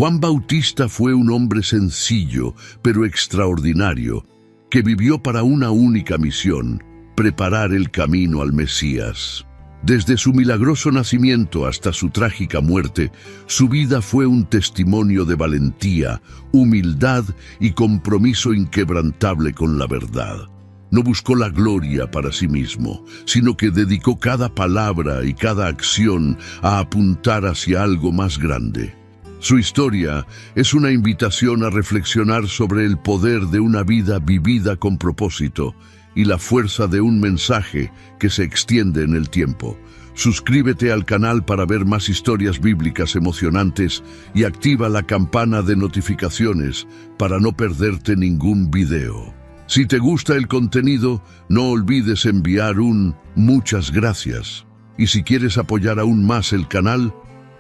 Juan Bautista fue un hombre sencillo, pero extraordinario, que vivió para una única misión: preparar el camino al Mesías. Desde su milagroso nacimiento hasta su trágica muerte, su vida fue un testimonio de valentía, humildad y compromiso inquebrantable con la verdad. No buscó la gloria para sí mismo, sino que dedicó cada palabra y cada acción a apuntar hacia algo más grande. Su historia es una invitación a reflexionar sobre el poder de una vida vivida con propósito y la fuerza de un mensaje que se extiende en el tiempo. Suscríbete al canal para ver más historias bíblicas emocionantes y activa la campana de notificaciones para no perderte ningún video. Si te gusta el contenido, no olvides enviar un muchas gracias. Y si quieres apoyar aún más el canal,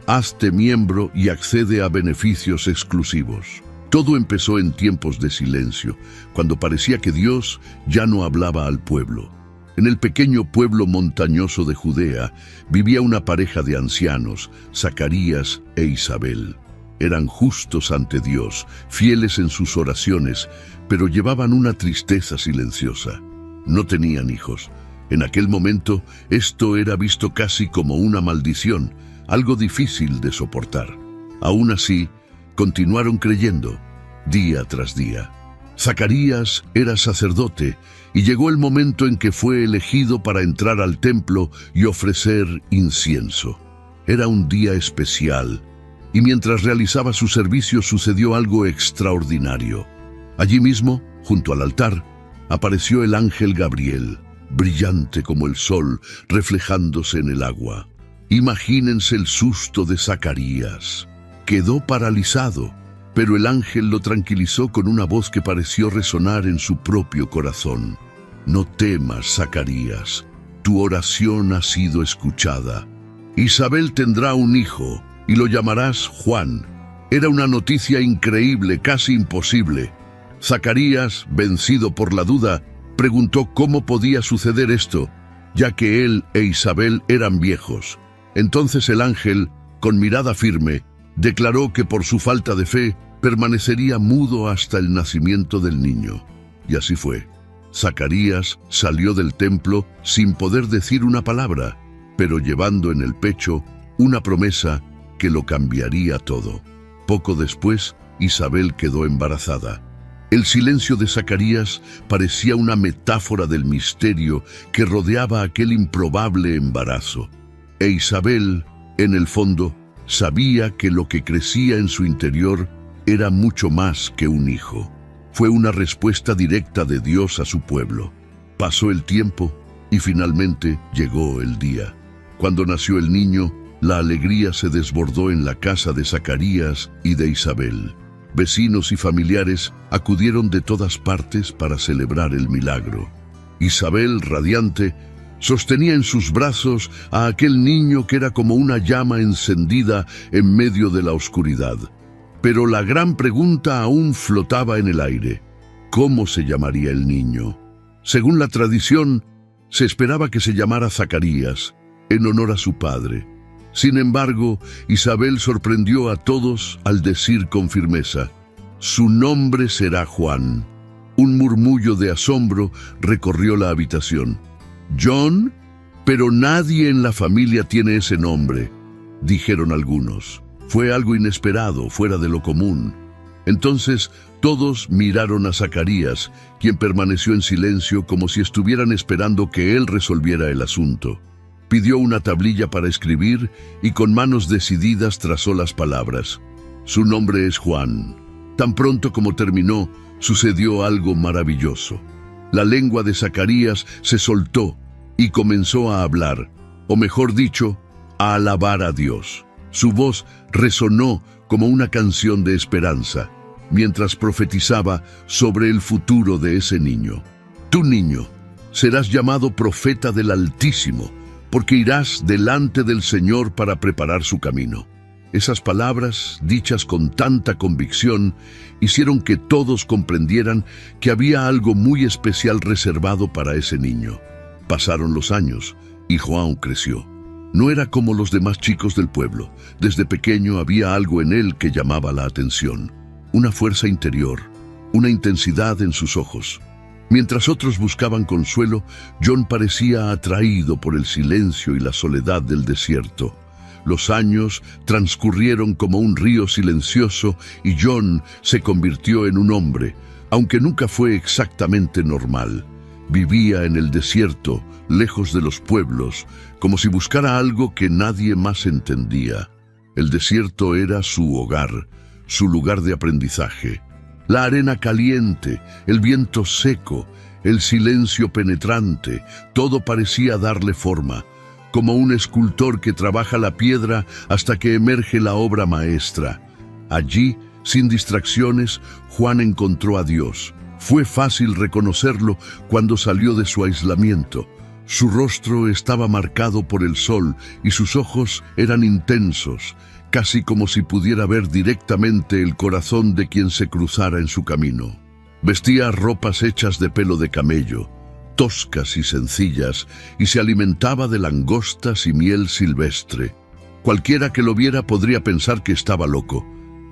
hazte miembro y accede a beneficios exclusivos. Todo empezó en tiempos de silencio, cuando parecía que Dios ya no hablaba al pueblo. En el pequeño pueblo montañoso de Judea vivía una pareja de ancianos, Zacarías e Isabel. Eran justos ante Dios, fieles en sus oraciones, pero llevaban una tristeza silenciosa. No tenían hijos. En aquel momento, esto era visto casi como una maldición, algo difícil de soportar. Aún así, continuaron creyendo, día tras día. Zacarías era sacerdote y llegó el momento en que fue elegido para entrar al templo y ofrecer incienso. Era un día especial, y mientras realizaba su servicio sucedió algo extraordinario. Allí mismo, junto al altar, apareció el ángel Gabriel, brillante como el sol, reflejándose en el agua. Imagínense el susto de Zacarías. Quedó paralizado, pero el ángel lo tranquilizó con una voz que pareció resonar en su propio corazón. No temas, Zacarías, tu oración ha sido escuchada. Isabel tendrá un hijo y lo llamarás Juan. Era una noticia increíble, casi imposible. Zacarías, vencido por la duda, preguntó cómo podía suceder esto, ya que él e Isabel eran viejos. Entonces el ángel, con mirada firme, declaró que por su falta de fe permanecería mudo hasta el nacimiento del niño. Y así fue. Zacarías salió del templo sin poder decir una palabra, pero llevando en el pecho una promesa que lo cambiaría todo. Poco después, Isabel quedó embarazada. El silencio de Zacarías parecía una metáfora del misterio que rodeaba aquel improbable embarazo. E Isabel, en el fondo, sabía que lo que crecía en su interior era mucho más que un hijo. Fue una respuesta directa de Dios a su pueblo. Pasó el tiempo y finalmente llegó el día. Cuando nació el niño, la alegría se desbordó en la casa de Zacarías y de Isabel. Vecinos y familiares acudieron de todas partes para celebrar el milagro. Isabel, radiante, sostenía en sus brazos a aquel niño que era como una llama encendida en medio de la oscuridad. Pero la gran pregunta aún flotaba en el aire. ¿Cómo se llamaría el niño? Según la tradición, se esperaba que se llamara Zacarías, en honor a su padre. Sin embargo, Isabel sorprendió a todos al decir con firmeza: «Su nombre será Juan». Un murmullo de asombro recorrió la habitación. «¿John? Pero nadie en la familia tiene ese nombre», dijeron algunos. Fue algo inesperado, fuera de lo común. Entonces todos miraron a Zacarías, quien permaneció en silencio como si estuvieran esperando que él resolviera el asunto. Pidió una tablilla para escribir y con manos decididas trazó las palabras. «Su nombre es Juan». Tan pronto como terminó, sucedió algo maravilloso. La lengua de Zacarías se soltó y comenzó a hablar, o mejor dicho, a alabar a Dios. Su voz resonó como una canción de esperanza, mientras profetizaba sobre el futuro de ese niño. «Tú, niño, serás llamado profeta del Altísimo, porque irás delante del Señor para preparar su camino». Esas palabras, dichas con tanta convicción, hicieron que todos comprendieran que había algo muy especial reservado para ese niño. Pasaron los años y Juan creció. No era como los demás chicos del pueblo. Desde pequeño había algo en él que llamaba la atención. Una fuerza interior, una intensidad en sus ojos. Mientras otros buscaban consuelo, John parecía atraído por el silencio y la soledad del desierto. Los años transcurrieron como un río silencioso y John se convirtió en un hombre, aunque nunca fue exactamente normal. Vivía en el desierto, lejos de los pueblos, como si buscara algo que nadie más entendía. El desierto era su hogar, su lugar de aprendizaje. La arena caliente, el viento seco, el silencio penetrante, todo parecía darle forma, como un escultor que trabaja la piedra hasta que emerge la obra maestra. Allí, sin distracciones, Juan encontró a Dios. Fue fácil reconocerlo cuando salió de su aislamiento. Su rostro estaba marcado por el sol y sus ojos eran intensos, casi como si pudiera ver directamente el corazón de quien se cruzara en su camino. Vestía ropas hechas de pelo de camello, toscas y sencillas, y se alimentaba de langostas y miel silvestre. Cualquiera que lo viera podría pensar que estaba loco,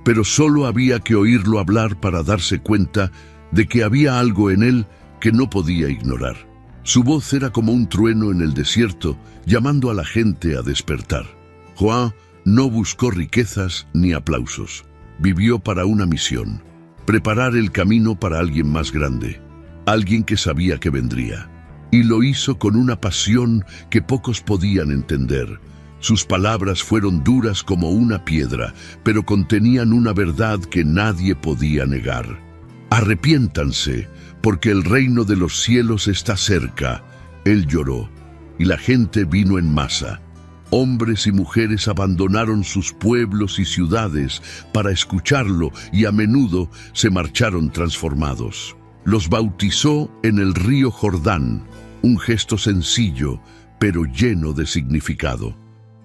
pero solo había que oírlo hablar para darse cuenta de que había algo en él que no podía ignorar. Su voz era como un trueno en el desierto, llamando a la gente a despertar. Juan no buscó riquezas ni aplausos. Vivió para una misión: preparar el camino para alguien más grande, alguien que sabía que vendría. Y lo hizo con una pasión que pocos podían entender. Sus palabras fueron duras como una piedra, pero contenían una verdad que nadie podía negar. Arrepiéntanse, porque el reino de los cielos está cerca. Él lloró, y la gente vino en masa. Hombres y mujeres abandonaron sus pueblos y ciudades para escucharlo y a menudo se marcharon transformados. Los bautizó en el río Jordán, un gesto sencillo, pero lleno de significado.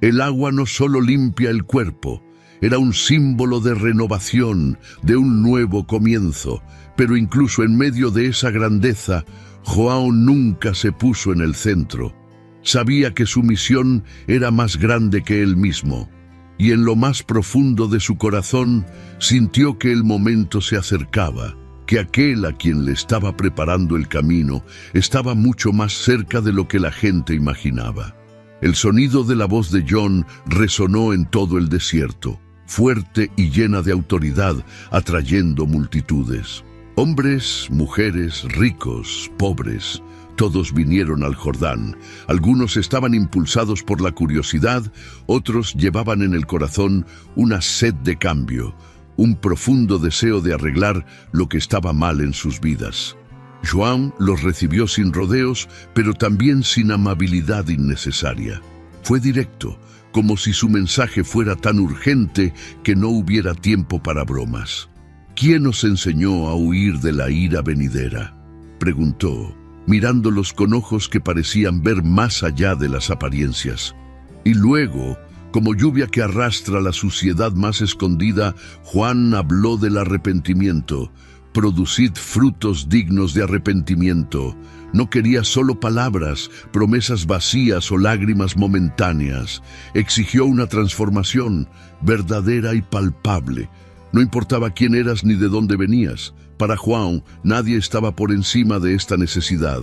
El agua no solo limpia el cuerpo, era un símbolo de renovación, de un nuevo comienzo, pero incluso en medio de esa grandeza, João nunca se puso en el centro. Sabía que su misión era más grande que él mismo, y en lo más profundo de su corazón sintió que el momento se acercaba, que aquel a quien le estaba preparando el camino estaba mucho más cerca de lo que la gente imaginaba. El sonido de la voz de John resonó en todo el desierto, fuerte y llena de autoridad, atrayendo multitudes. Hombres, mujeres, ricos, pobres, todos vinieron al Jordán. Algunos estaban impulsados por la curiosidad, otros llevaban en el corazón una sed de cambio, un profundo deseo de arreglar lo que estaba mal en sus vidas. João los recibió sin rodeos, pero también sin amabilidad innecesaria. Fue directo, como si su mensaje fuera tan urgente que no hubiera tiempo para bromas. ¿Quién nos enseñó a huir de la ira venidera?, preguntó, mirándolos con ojos que parecían ver más allá de las apariencias. Y luego, como lluvia que arrastra la suciedad más escondida, Juan habló del arrepentimiento. Producid frutos dignos de arrepentimiento. No quería solo palabras, promesas vacías o lágrimas momentáneas. Exigió una transformación verdadera y palpable. No importaba quién eras ni de dónde venías. Para João, nadie estaba por encima de esta necesidad.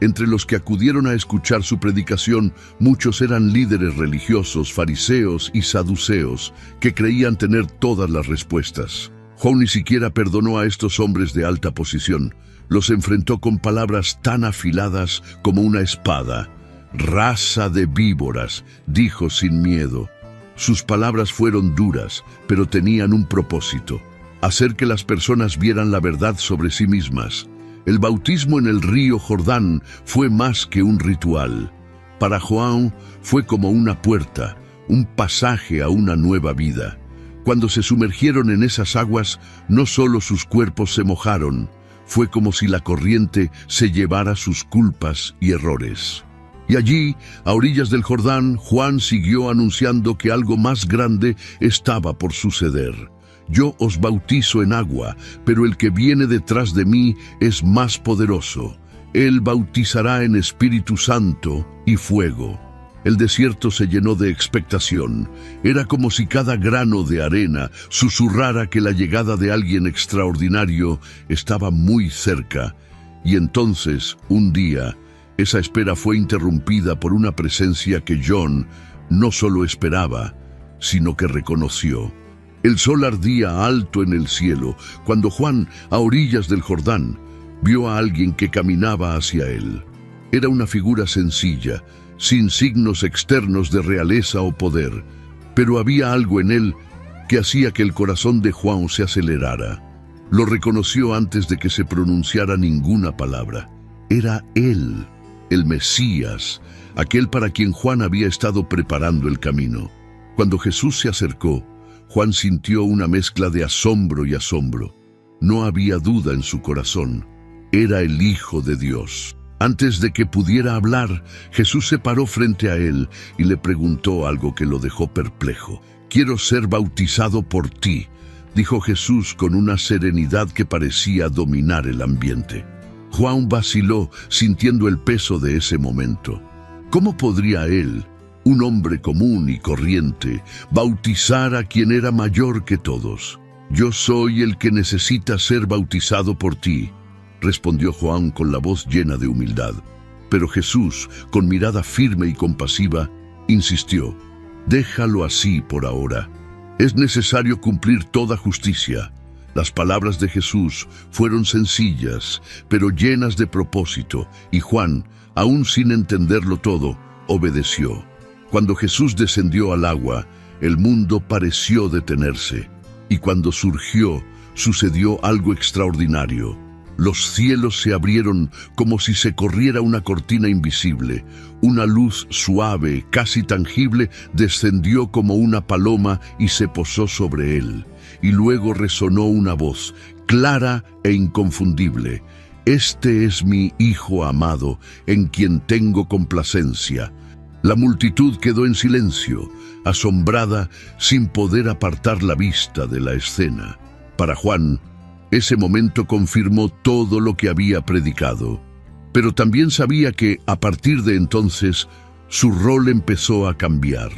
Entre los que acudieron a escuchar su predicación, muchos eran líderes religiosos, fariseos y saduceos, que creían tener todas las respuestas. João ni siquiera perdonó a estos hombres de alta posición. Los enfrentó con palabras tan afiladas como una espada. «Raza de víboras», dijo sin miedo. Sus palabras fueron duras, pero tenían un propósito: hacer que las personas vieran la verdad sobre sí mismas. El bautismo en el río Jordán fue más que un ritual. Para João fue como una puerta, un pasaje a una nueva vida. Cuando se sumergieron en esas aguas, no solo sus cuerpos se mojaron, fue como si la corriente se llevara sus culpas y errores. Y allí, a orillas del Jordán, Juan siguió anunciando que algo más grande estaba por suceder. Yo os bautizo en agua, pero el que viene detrás de mí es más poderoso. Él bautizará en Espíritu Santo y fuego. El desierto se llenó de expectación. Era como si cada grano de arena susurrara que la llegada de alguien extraordinario estaba muy cerca. Y entonces, un día, esa espera fue interrumpida por una presencia que John no solo esperaba, sino que reconoció. El sol ardía alto en el cielo cuando Juan, a orillas del Jordán, vio a alguien que caminaba hacia él. Era una figura sencilla, sin signos externos de realeza o poder, pero había algo en él que hacía que el corazón de Juan se acelerara. Lo reconoció antes de que se pronunciara ninguna palabra. Era él, el Mesías, aquel para quien Juan había estado preparando el camino. Cuando Jesús se acercó, Juan sintió una mezcla de asombro y asombro. No había duda en su corazón. Era el Hijo de Dios. Antes de que pudiera hablar, Jesús se paró frente a él y le preguntó algo que lo dejó perplejo. «Quiero ser bautizado por ti», dijo Jesús con una serenidad que parecía dominar el ambiente. Juan vaciló, sintiendo el peso de ese momento. ¿Cómo podría él, un hombre común y corriente, bautizar a quien era mayor que todos? «Yo soy el que necesita ser bautizado por ti», respondió Juan con la voz llena de humildad. Pero Jesús, con mirada firme y compasiva, insistió: «Déjalo así por ahora. Es necesario cumplir toda justicia». Las palabras de Jesús fueron sencillas, pero llenas de propósito, y Juan, aún sin entenderlo todo, obedeció. Cuando Jesús descendió al agua, el mundo pareció detenerse, y cuando surgió, sucedió algo extraordinario. Los cielos se abrieron como si se corriera una cortina invisible. Una luz suave, casi tangible, descendió como una paloma y se posó sobre él. Y luego resonó una voz, clara e inconfundible: «Este es mi Hijo amado, en quien tengo complacencia». La multitud quedó en silencio, asombrada, sin poder apartar la vista de la escena. Para Juan, ese momento confirmó todo lo que había predicado, pero también sabía que, a partir de entonces, su rol empezó a cambiar.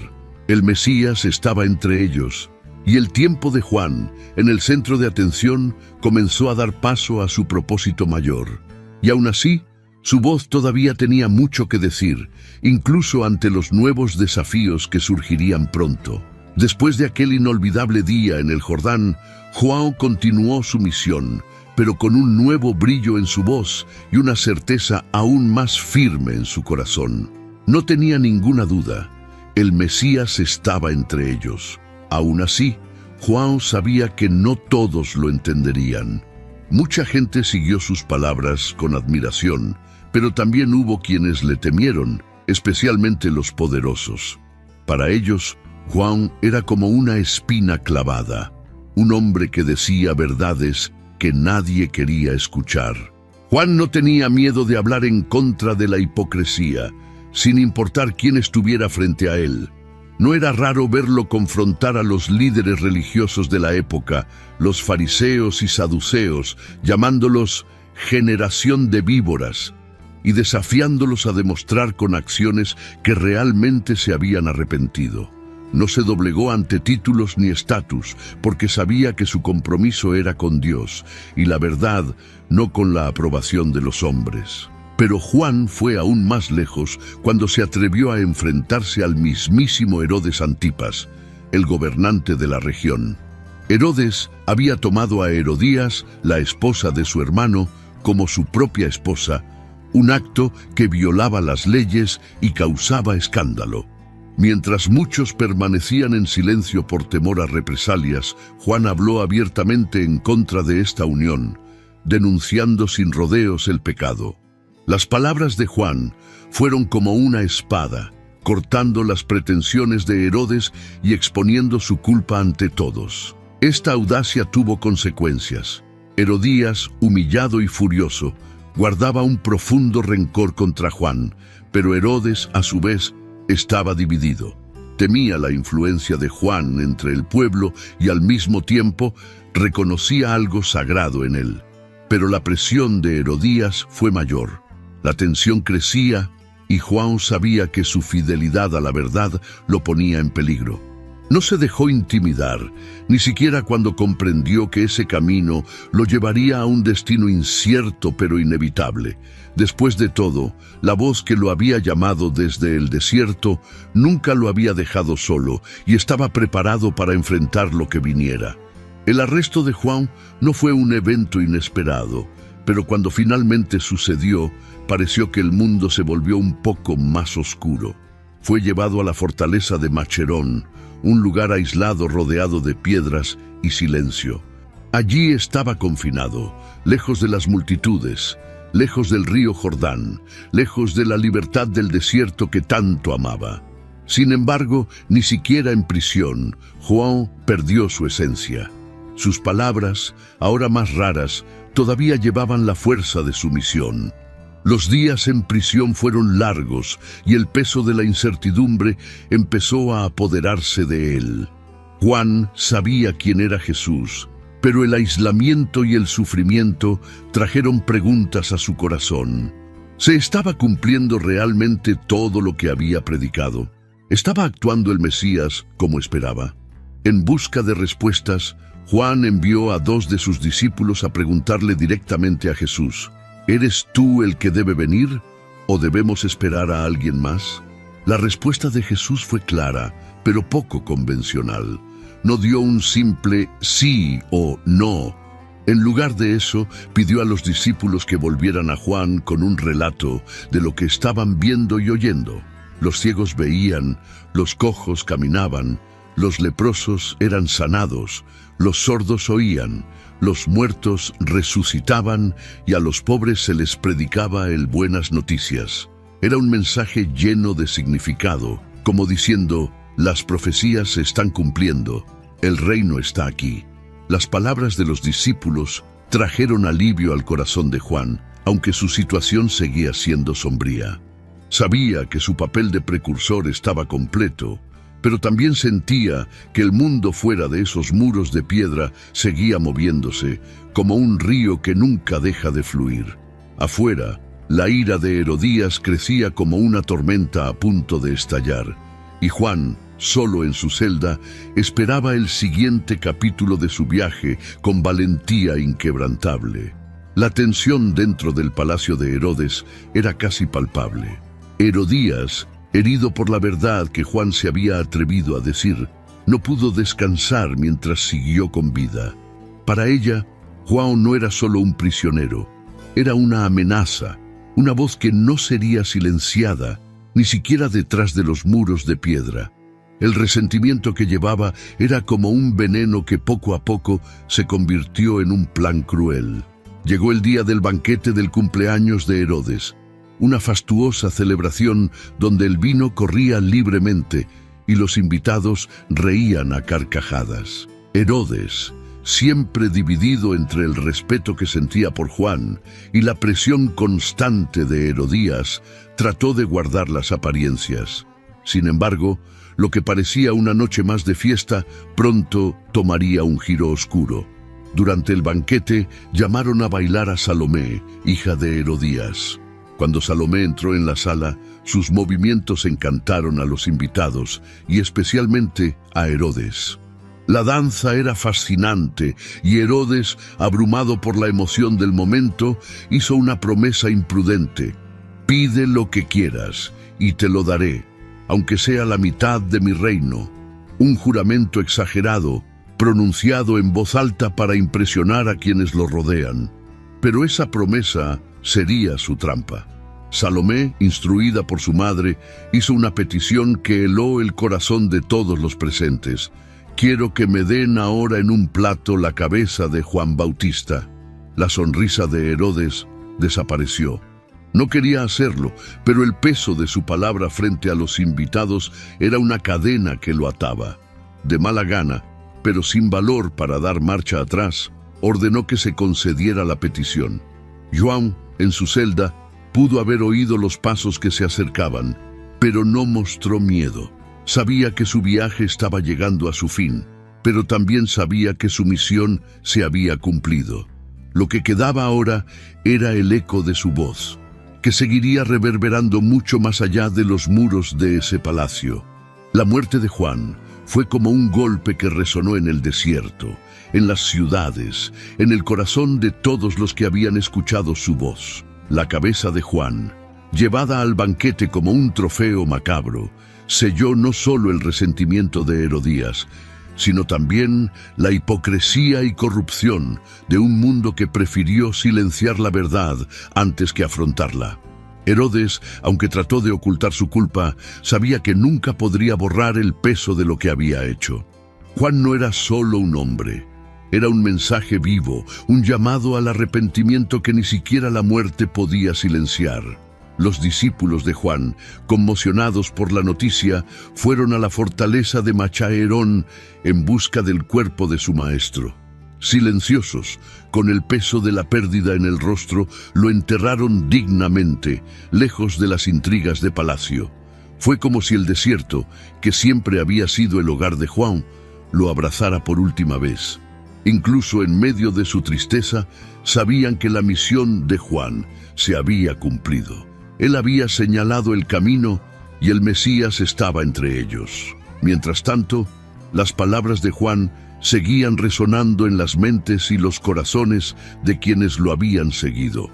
El Mesías estaba entre ellos, y el tiempo de Juan, en el centro de atención, comenzó a dar paso a su propósito mayor. Y aún así, su voz todavía tenía mucho que decir, incluso ante los nuevos desafíos que surgirían pronto. Después de aquel inolvidable día en el Jordán, Juan continuó su misión, pero con un nuevo brillo en su voz y una certeza aún más firme en su corazón. No tenía ninguna duda, el Mesías estaba entre ellos. Aún así, Juan sabía que no todos lo entenderían. Mucha gente siguió sus palabras con admiración, pero también hubo quienes le temieron, especialmente los poderosos. Para ellos, Juan era como una espina clavada, un hombre que decía verdades que nadie quería escuchar. Juan no tenía miedo de hablar en contra de la hipocresía, sin importar quién estuviera frente a él. No era raro verlo confrontar a los líderes religiosos de la época, los fariseos y saduceos, llamándolos generación de víboras, y desafiándolos a demostrar con acciones que realmente se habían arrepentido. No se doblegó ante títulos ni estatus, porque sabía que su compromiso era con Dios, y la verdad, no con la aprobación de los hombres. Pero Juan fue aún más lejos cuando se atrevió a enfrentarse al mismísimo Herodes Antipas, el gobernante de la región. Herodes había tomado a Herodías, la esposa de su hermano, como su propia esposa, un acto que violaba las leyes y causaba escándalo. Mientras muchos permanecían en silencio por temor a represalias, Juan habló abiertamente en contra de esta unión, denunciando sin rodeos el pecado. Las palabras de Juan fueron como una espada, cortando las pretensiones de Herodes y exponiendo su culpa ante todos. Esta audacia tuvo consecuencias. Herodías, humillado y furioso, guardaba un profundo rencor contra Juan, pero Herodes, a su vez, estaba dividido. Temía la influencia de Juan entre el pueblo y al mismo tiempo reconocía algo sagrado en él. Pero la presión de Herodías fue mayor. La tensión crecía y Juan sabía que su fidelidad a la verdad lo ponía en peligro. No se dejó intimidar, ni siquiera cuando comprendió que ese camino lo llevaría a un destino incierto pero inevitable. Después de todo, la voz que lo había llamado desde el desierto nunca lo había dejado solo y estaba preparado para enfrentar lo que viniera. El arresto de Juan no fue un evento inesperado, pero cuando finalmente sucedió, pareció que el mundo se volvió un poco más oscuro. Fue llevado a la fortaleza de Macherón, un lugar aislado rodeado de piedras y silencio. Allí estaba confinado, lejos de las multitudes, lejos del río Jordán, lejos de la libertad del desierto que tanto amaba. Sin embargo, ni siquiera en prisión, Juan perdió su esencia. Sus palabras, ahora más raras, todavía llevaban la fuerza de su misión. Los días en prisión fueron largos y el peso de la incertidumbre empezó a apoderarse de él. Juan sabía quién era Jesús, pero el aislamiento y el sufrimiento trajeron preguntas a su corazón. ¿Se estaba cumpliendo realmente todo lo que había predicado? ¿Estaba actuando el Mesías como esperaba? En busca de respuestas, Juan envió a 2 de sus discípulos a preguntarle directamente a Jesús: ¿eres tú el que debe venir o debemos esperar a alguien más? La respuesta de Jesús fue clara, pero poco convencional. No dio un simple sí o no. En lugar de eso, pidió a los discípulos que volvieran a Juan con un relato de lo que estaban viendo y oyendo. Los ciegos veían, los cojos caminaban, los leprosos eran sanados, los sordos oían, los muertos resucitaban y a los pobres se les predicaba el buenas noticias. Era un mensaje lleno de significado, como diciendo: las profecías se están cumpliendo, el reino está aquí. Las palabras de los discípulos trajeron alivio al corazón de Juan, aunque su situación seguía siendo sombría. Sabía que su papel de precursor estaba completo, pero también sentía que el mundo fuera de esos muros de piedra seguía moviéndose, como un río que nunca deja de fluir. Afuera, la ira de Herodías crecía como una tormenta a punto de estallar, y Juan, solo en su celda, esperaba el siguiente capítulo de su viaje con valentía inquebrantable. La tensión dentro del palacio de Herodes era casi palpable. Herodías, herido por la verdad que Juan se había atrevido a decir, no pudo descansar mientras siguió con vida. Para ella, Juan no era solo un prisionero, era una amenaza, una voz que no sería silenciada, ni siquiera detrás de los muros de piedra. El resentimiento que llevaba era como un veneno que poco a poco se convirtió en un plan cruel. Llegó el día del banquete del cumpleaños de Herodes, una fastuosa celebración donde el vino corría libremente y los invitados reían a carcajadas. Herodes, siempre dividido entre el respeto que sentía por Juan y la presión constante de Herodías, trató de guardar las apariencias. Sin embargo, lo que parecía una noche más de fiesta, pronto tomaría un giro oscuro. Durante el banquete, llamaron a bailar a Salomé, hija de Herodías. Cuando Salomé entró en la sala, sus movimientos encantaron a los invitados y especialmente a Herodes. La danza era fascinante y Herodes, abrumado por la emoción del momento, hizo una promesa imprudente: «Pide lo que quieras y te lo daré, aunque sea la mitad de mi reino». Un juramento exagerado, pronunciado en voz alta para impresionar a quienes lo rodean. Pero esa promesa sería su trampa. Salomé, instruida por su madre, hizo una petición que heló el corazón de todos los presentes: «Quiero que me den ahora en un plato la cabeza de Juan Bautista». La sonrisa de Herodes desapareció. No quería hacerlo, pero el peso de su palabra frente a los invitados era una cadena que lo ataba. De mala gana, pero sin valor para dar marcha atrás, ordenó que se concediera la petición. Juan, en su celda, pudo haber oído los pasos que se acercaban, pero no mostró miedo. Sabía que su viaje estaba llegando a su fin, pero también sabía que su misión se había cumplido. Lo que quedaba ahora era el eco de su voz. que seguiría reverberando mucho más allá de los muros de ese palacio. La muerte de Juan fue como un golpe que resonó en el desierto, en las ciudades, en el corazón de todos los que habían escuchado su voz. La cabeza de Juan, llevada al banquete como un trofeo macabro, selló no solo el resentimiento de Herodías, sino también la hipocresía y corrupción de un mundo que prefirió silenciar la verdad antes que afrontarla. Herodes, aunque trató de ocultar su culpa, sabía que nunca podría borrar el peso de lo que había hecho. Juan no era solo un hombre, era un mensaje vivo, un llamado al arrepentimiento que ni siquiera la muerte podía silenciar. Los discípulos de Juan, conmocionados por la noticia, fueron a la fortaleza de Machaerón en busca del cuerpo de su maestro. Silenciosos, con el peso de la pérdida en el rostro, lo enterraron dignamente, lejos de las intrigas de palacio. Fue como si el desierto, que siempre había sido el hogar de Juan, lo abrazara por última vez. Incluso en medio de su tristeza, sabían que la misión de Juan se había cumplido. Él había señalado el camino y el Mesías estaba entre ellos. Mientras tanto, las palabras de Juan seguían resonando en las mentes y los corazones de quienes lo habían seguido.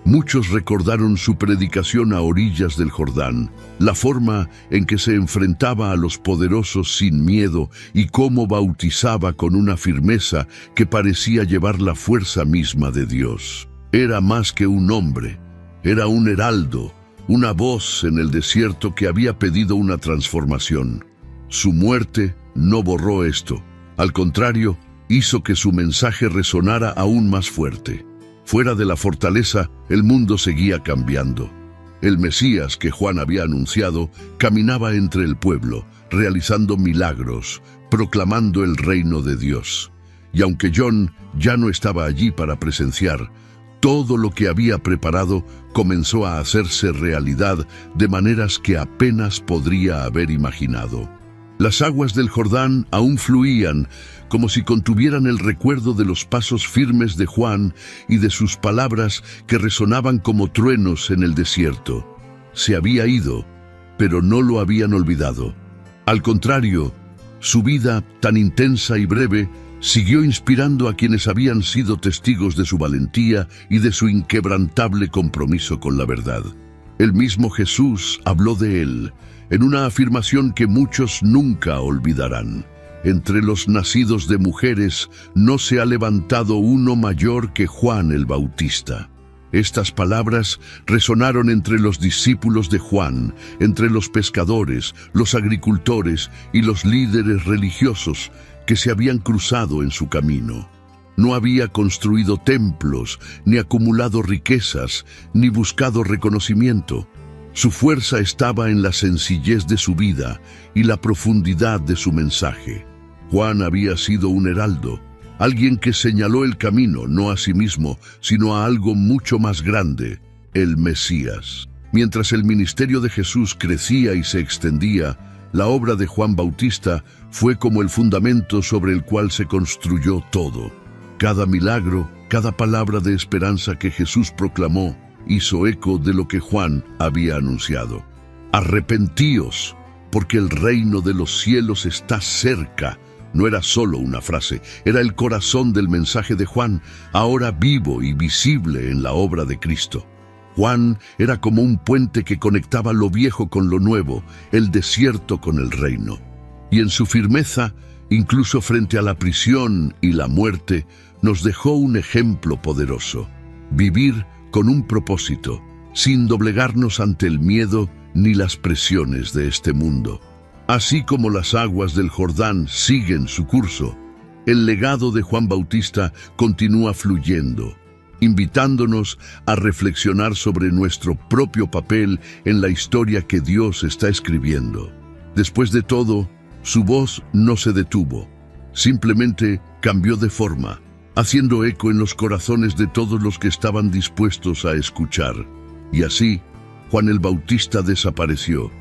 Muchos recordaron su predicación a orillas del Jordán, la forma en que se enfrentaba a los poderosos sin miedo y cómo bautizaba con una firmeza que parecía llevar la fuerza misma de Dios. Era más que un hombre, era un heraldo, una voz en el desierto que había pedido una transformación. Su muerte no borró esto. Al contrario, hizo que su mensaje resonara aún más fuerte. Fuera de la fortaleza, el mundo seguía cambiando. El Mesías que Juan había anunciado caminaba entre el pueblo, realizando milagros, proclamando el reino de Dios. Y aunque John ya no estaba allí para presenciar, todo lo que había preparado comenzó a hacerse realidad de maneras que apenas podría haber imaginado. Las aguas del Jordán aún fluían, como si contuvieran el recuerdo de los pasos firmes de Juan y de sus palabras que resonaban como truenos en el desierto. Se había ido, pero no lo habían olvidado. Al contrario, su vida, tan intensa y breve, siguió inspirando a quienes habían sido testigos de su valentía y de su inquebrantable compromiso con la verdad. El mismo Jesús habló de él, en una afirmación que muchos nunca olvidarán. Entre los nacidos de mujeres no se ha levantado uno mayor que Juan el Bautista. Estas palabras resonaron entre los discípulos de Juan, entre los pescadores, los agricultores y los líderes religiosos que se habían cruzado en su camino. No había construido templos, ni acumulado riquezas, ni buscado reconocimiento. Su fuerza estaba en la sencillez de su vida y la profundidad de su mensaje. Juan había sido un heraldo, alguien que señaló el camino no a sí mismo, sino a algo mucho más grande, el Mesías. Mientras el ministerio de Jesús crecía y se extendía, la obra de Juan Bautista fue como el fundamento sobre el cual se construyó todo. Cada milagro, cada palabra de esperanza que Jesús proclamó, hizo eco de lo que Juan había anunciado. Arrepentíos, porque el reino de los cielos está cerca. No era solo una frase, era el corazón del mensaje de Juan, ahora vivo y visible en la obra de Cristo. Juan era como un puente que conectaba lo viejo con lo nuevo, el desierto con el reino. Y en su firmeza, incluso frente a la prisión y la muerte, nos dejó un ejemplo poderoso: vivir con un propósito, sin doblegarnos ante el miedo ni las presiones de este mundo. Así como las aguas del Jordán siguen su curso, el legado de Juan Bautista continúa fluyendo, invitándonos a reflexionar sobre nuestro propio papel en la historia que Dios está escribiendo. Después de todo, su voz no se detuvo, simplemente cambió de forma, haciendo eco en los corazones de todos los que estaban dispuestos a escuchar. Y así, Juan el Bautista desapareció,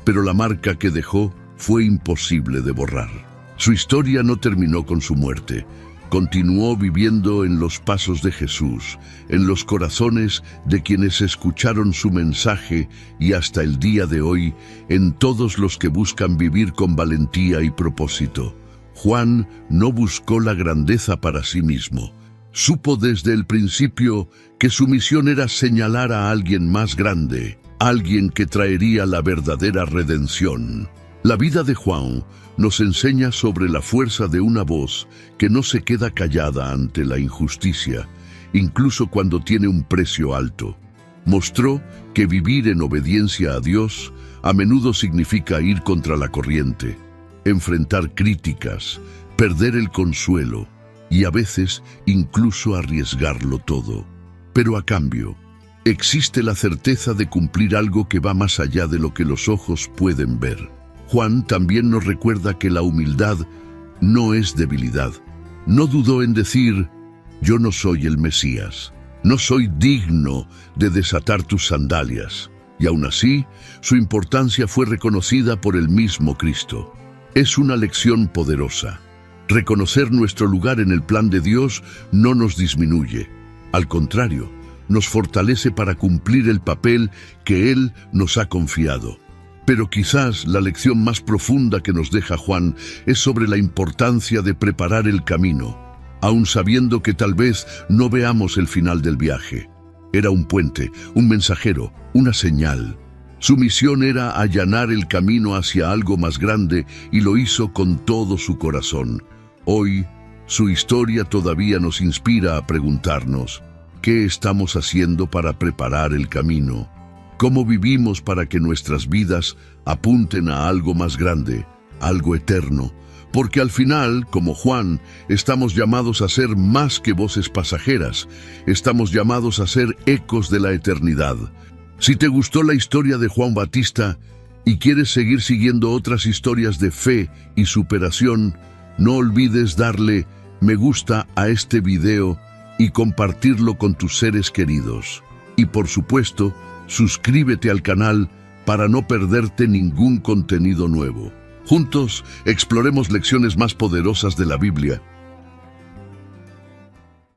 pero la marca que dejó fue imposible de borrar. Su historia no terminó con su muerte. continuó viviendo en los pasos de Jesús, en los corazones de quienes escucharon su mensaje y hasta el día de hoy, en todos los que buscan vivir con valentía y propósito. Juan no buscó la grandeza para sí mismo. Supo desde el principio que su misión era señalar a alguien más grande, alguien que traería la verdadera redención. La vida de Juan nos enseña sobre la fuerza de una voz que no se queda callada ante la injusticia, incluso cuando tiene un precio alto. Mostró que vivir en obediencia a Dios a menudo significa ir contra la corriente, enfrentar críticas, perder el consuelo y a veces incluso arriesgarlo todo. Pero a cambio, existe la certeza de cumplir algo que va más allá de lo que los ojos pueden ver. Juan también nos recuerda que la humildad no es debilidad. No dudó en decir: yo no soy el Mesías, no soy digno de desatar tus sandalias. Y aún así, su importancia fue reconocida por el mismo Cristo. Es una lección poderosa. Reconocer nuestro lugar en el plan de Dios no nos disminuye. Al contrario, nos fortalece para cumplir el papel que Él nos ha confiado. Pero quizás la lección más profunda que nos deja Juan es sobre la importancia de preparar el camino, aun sabiendo que tal vez no veamos el final del viaje. Era un puente, un mensajero, una señal. Su misión era allanar el camino hacia algo más grande y lo hizo con todo su corazón. Hoy, su historia todavía nos inspira a preguntarnos: ¿qué estamos haciendo para preparar el camino? ¿Cómo vivimos para que nuestras vidas apunten a algo más grande, algo eterno? Porque al final, como Juan, estamos llamados a ser más que voces pasajeras. Estamos llamados a ser ecos de la eternidad. Si te gustó la historia de Juan Batista y quieres seguir siguiendo otras historias de fe y superación, no olvides darle me gusta a este video y compartirlo con tus seres queridos. Y por supuesto, suscríbete al canal para no perderte ningún contenido nuevo. Juntos, exploremos lecciones más poderosas de la Biblia